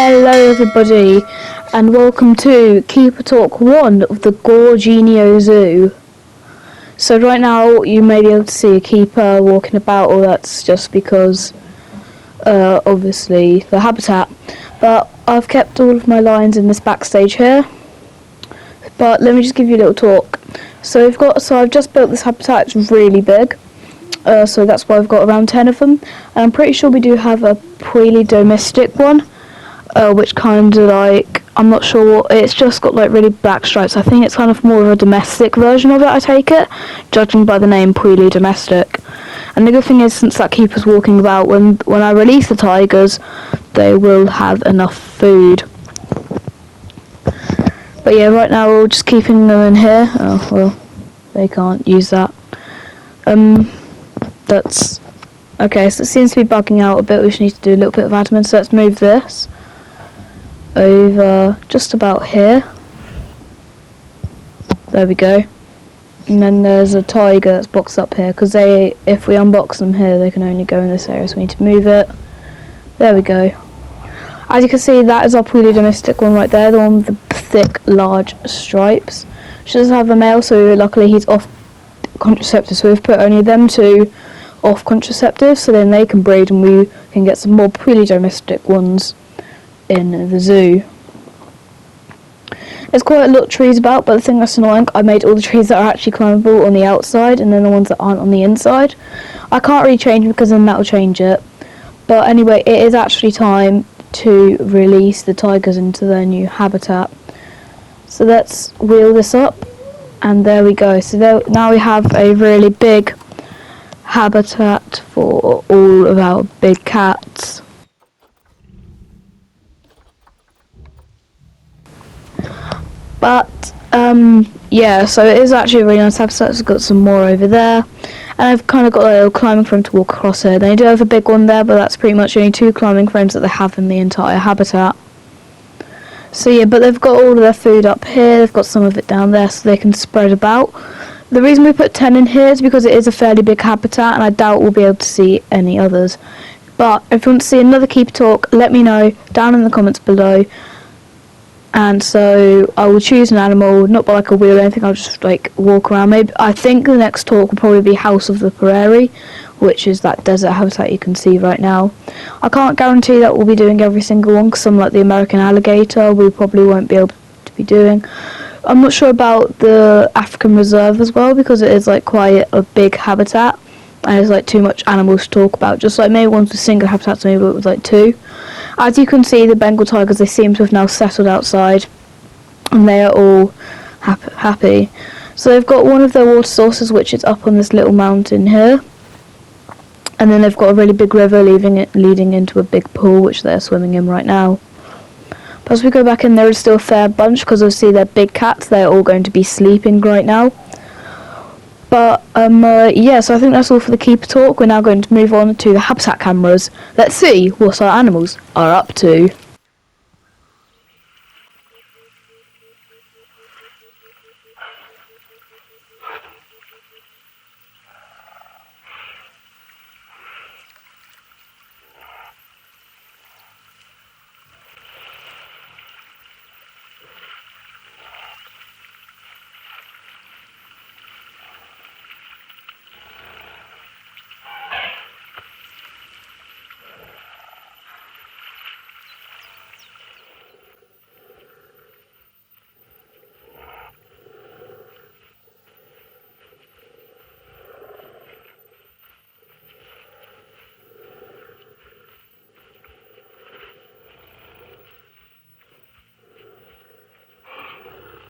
Hello everybody and welcome to Keeper Talk 1 of the Gorgino Zoo. So right now you may be able to see a keeper walking about, or that's just because obviously the habitat. But I've kept all of my lions in this backstage here. But let me just give you a little talk. So I've just built this habitat. It's really big. So that's why I've got around 10 of them. And I'm pretty sure we do have a really domestic one. Which kind of like, I'm not sure, it's just got like really black stripes. I think it's kind of more of a domestic version of it, I take it, judging by the name Preely Domestic. And the good thing is, since that keeper's walking about, when I release the tigers, they will have enough food. But yeah, right now we're just keeping them in here. Oh, well, they can't use that. That's, okay, so it seems to be bugging out a bit. We just need to do a little bit of admin, so let's move this over just about here. There we go. And then there's a tiger that's boxed up here, because if we unbox them here, they can only go in this area, so we need to move it. There we go. As you can see, that is our Preely Domestic one right there, the one with the thick, large stripes. She does have a male, so luckily he's off contraceptives, so we've put only them two off contraceptives, so then they can breed and we can get some more Preely Domestic ones in the zoo. There's quite a lot of trees about, but the thing that's annoying, I made all the trees that are actually climbable on the outside and then the ones that aren't on the inside. I can't really change them because then that'll change it. But anyway, it is actually time to release the tigers into their new habitat. So let's wheel this up, and there we go. So now we have a really big habitat for all of our big cats. But yeah, so it is actually a really nice habitat. It's got some more over there, and I've kind of got a little climbing frame to walk across here. They do have a big one there, but that's pretty much only 2 climbing frames that they have in the entire habitat. So yeah, but they've got all of their food up here. They've got some of it down there, so they can spread about. The reason we put 10 in here is because it is a fairly big habitat, and I doubt we'll be able to see any others. But if you want to see another Keeper Talk, let me know down in the comments below. And so I will choose an animal, not by like a wheel or anything. I'll just like walk around. Maybe I think the next talk will probably be House of the Prairie, which is that desert habitat you can see right now. I can't guarantee that we'll be doing every single one, because some like the American alligator we probably won't be able to be doing. I'm not sure about the African reserve as well, because it is like quite a big habitat and there's like too much animals to talk about. Just like maybe ones with single habitats, maybe with like 2. As you can see, the Bengal tigers, they seem to have now settled outside and they are all happy. So they've got one of their water sources, which is up on this little mountain here, and then they've got a really big river leading into a big pool, which they're swimming in right now. But as we go back in, there is still a fair bunch, because obviously they're big cats. They're all going to be sleeping right now. But yeah, so I think that's all for the Keeper Talk. We're now going to move on to the habitat cameras. Let's see what our animals are up to.